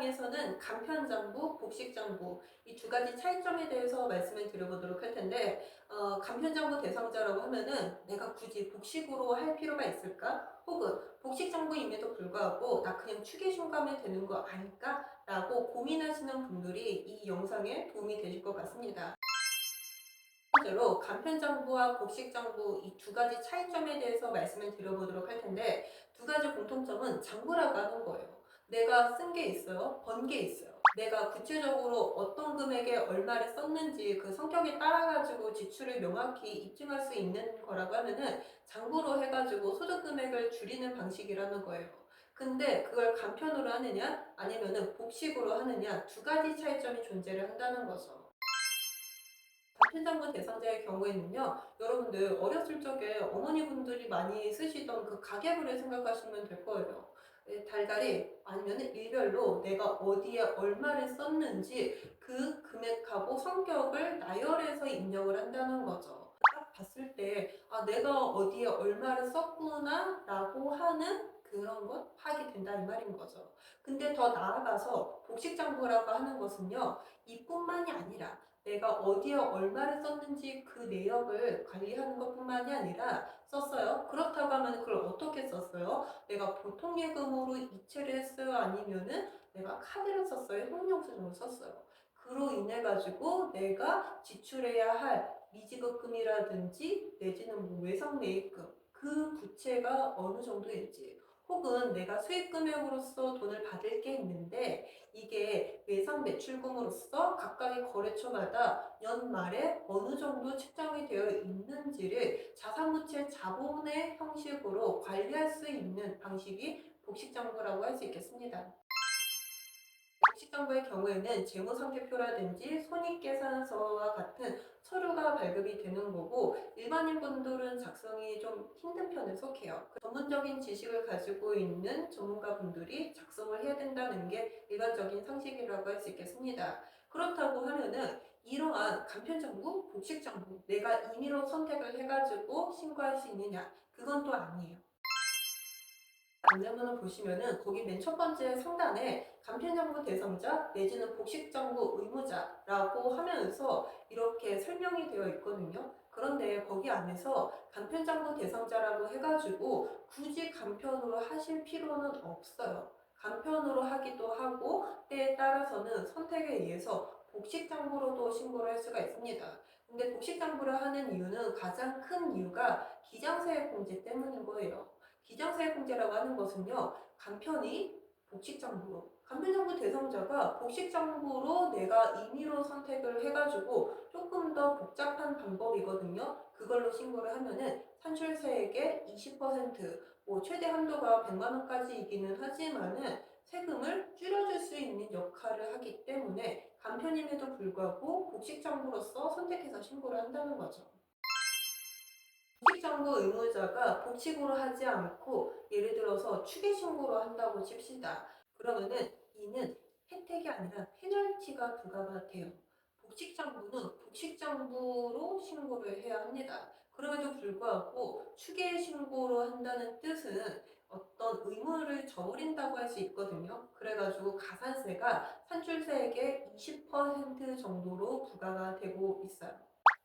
영상에서는 간편장부, 복식장부 이 두 가지 차이점에 대해서 말씀을 드려보도록 할 텐데 간편장부 대상자라고 하면은 내가 굳이 복식으로 할 필요가 있을까? 혹은 복식장부임에도 불구하고 나 그냥 축의신고 하면 되는 거 아닐까? 라고 고민하시는 분들이 이 영상에 도움이 되실 것 같습니다. 첫 번째로 간편장부와 복식장부 이 두 가지 차이점에 대해서 말씀을 드려보도록 할 텐데 두 가지 공통점은 장부라고 하는 거예요. 내가 쓴 게 있어요. 번 게 있어요. 내가 구체적으로 어떤 금액에 얼마를 썼는지 그 성격에 따라가지고 지출을 명확히 입증할 수 있는 거라고 하면은 장부로 해가지고 소득 금액을 줄이는 방식이라는 거예요. 근데 그걸 간편으로 하느냐 아니면은 복식으로 하느냐 두 가지 차이점이 존재를 한다는 거죠. 간편장부 대상자의 경우에는요, 여러분들 어렸을 적에 어머니분들이 많이 쓰시던 그 가계부를 생각하시면 될 거예요. 달달이 아니면 일별로 내가 어디에 얼마를 썼는지 그 금액하고 성격을 나열해서 입력을 한다는 거죠. 딱 봤을 때, 아, 내가 어디에 얼마를 썼구나 라고 하는 그런 것 파악이 된다 이 말인 거죠. 근데 더 나아가서 복식장부라고 하는 것은요, 이뿐만이 아니라 내가 어디에 얼마를 썼는지 그 내역을 관리하는 것뿐만이 아니라 썼어요. 그렇다고 하면 그걸 어떻게 썼어요? 내가 보통 예금으로 이체를 했어요? 아니면은 내가 카드를 썼어요? 현금영수증을 썼어요? 그로 인해 가지고 내가 지출해야 할 미지급금이라든지 내지는 뭐 외상매입금 그 부채가 어느 정도인지 혹은 내가 수익 금액으로서 돈을 받을 게 있는데 이게 외상 매출금으로서 각각의 거래처마다 연말에 어느 정도 책정이 되어 있는지를 자산부채 자본의 형식으로 관리할 수 있는 방식이 복식장부라고 할 수 있겠습니다. 복식장부의 경우에는 재무상태표라든지 손익계산서와 같은 서류가 발급이 되는 거고 일반인 분들은 작성이 좀 힘든 편에 속해요. 전문적인 지식을 가지고 있는 전문가분들이 작성을 해야 된다는 게 일반적인 상식이라고 할 수 있겠습니다. 그렇다고 하면은 이러한 간편장부, 복식장부 내가 임의로 선택을 해가지고 신고할 수 있느냐? 그건 또 아니에요. 안내문을 보시면은 거기 맨 첫 번째 상단에 간편정보 대상자 내지는 복식정보 의무자라고 하면서 이렇게 설명이 되어 있거든요. 그런데 거기 안에서 간편정보 대상자라고 해가지고 굳이 간편으로 하실 필요는 없어요. 간편으로 하기도 하고 때에 따라서는 선택에 의해서 복식장부로도 신고를 할 수가 있습니다. 근데 복식장부를 하는 이유는 가장 큰 이유가 기장세액공제 때문인 거예요. 기장세액공제라고 하는 것은요, 간편히 복식장부로, 간편정부 대상자가 복식장부로 내가 임의로 선택을 해가지고 조금 더 복잡한 방법이거든요. 그걸로 신고를 하면은 산출세액의 20%, 뭐 최대 한도가 100만 원까지이기는 하지만은 세금을 줄여줄 수 있는 역할을 하기 때문에 간편임에도 불구하고 복식장부로서 선택해서 신고를 한다는 거죠. 복식정보 의무자가 복식으로 하지 않고 예를 들어서 추계신고로 한다고 칩시다. 그러면은 이는 혜택이 아니라 페널티가 부과가 돼요. 복식정부는 복식정부로 신고를 해야 합니다. 그럼에도 불구하고 추계신고로 한다는 뜻은 어떤 의무를 저버린다고 할 수 있거든요. 그래가지고 가산세가 산출세액의 20% 정도로 부과가 되고 있어요.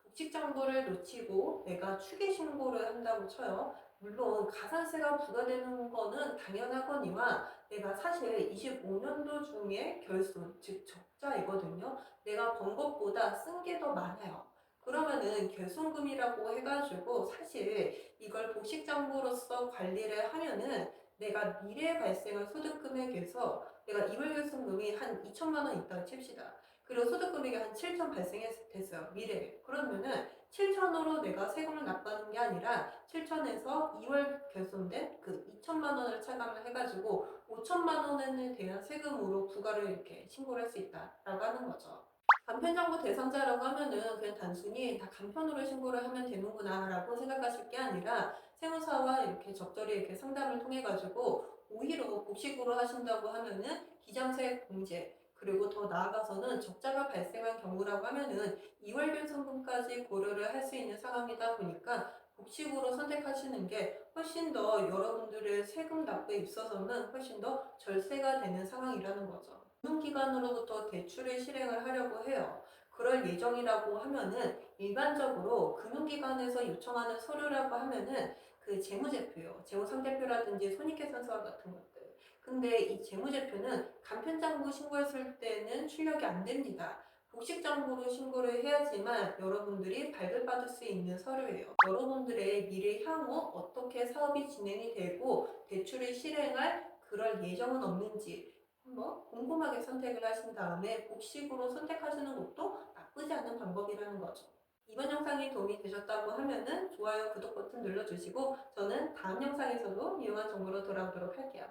복직 정보를 놓치고 내가 추계 신고를 한다고 쳐요. 물론 가산세가 부과되는 거는 당연하거니와 내가 사실 25년도 중에 결손, 즉 적자이거든요. 내가 번 것보다 쓴 게 더 많아요. 그러면은 결손금이라고 해가지고 사실 이걸 복식장부로서 관리를 하면은 내가 미래에 발생한 소득금액에서 내가 이월결손금이 한 2천만 원 있다고 칩시다. 그리고 소득금액이 한 7천 발생했어요. 미래에. 그러면은 7천으로 내가 세금을 납부하는 게 아니라 7천에서 2월 결손된 그 2천만 원을 차감을 해가지고 5천만 원에 대한 세금으로 부과를 이렇게 신고를 할 수 있다라고 하는 거죠. 간편정보 대상자라고 하면은 그냥 단순히 다 간편으로 신고를 하면 되는구나 라고 생각하실 게 아니라 세무사와 이렇게 적절히 이렇게 상담을 통해 가지고 오히려 복식으로 하신다고 하면은 기장세액 공제 그리고 더 나아가서는 적자가 발생한 경우라고 하면은 이월결손금까지 고려를 할 수 있는 상황이다 보니까 복식으로 선택하시는 게 훨씬 더 여러분들의 세금 납부에 있어서는 훨씬 더 절세가 되는 상황이라는 거죠. 금융기관으로부터 대출을 실행을 하려고 해요. 그럴 예정이라고 하면은 일반적으로 금융기관에서 요청하는 서류라고 하면은 그 재무제표요. 재무상태표라든지 손익계산서 같은 것들. 근데 이 재무제표는 간편장부 신고했을 때는 출력이 안 됩니다. 복식장부로 신고를 해야지만 여러분들이 발급받을 수 있는 서류예요. 여러분들의 미래 향후 어떻게 사업이 진행이 되고 대출을 실행할 그럴 예정은 없는지 한번 꼼꼼하게 선택을 하신 다음에 복식으로 선택하시는 것도 나쁘지 않은 방법이라는 거죠. 이번 영상이 도움이 되셨다고 하면은 좋아요, 구독 버튼 눌러주시고 저는 다음 영상에서도 유용한 정보로 돌아오도록 할게요.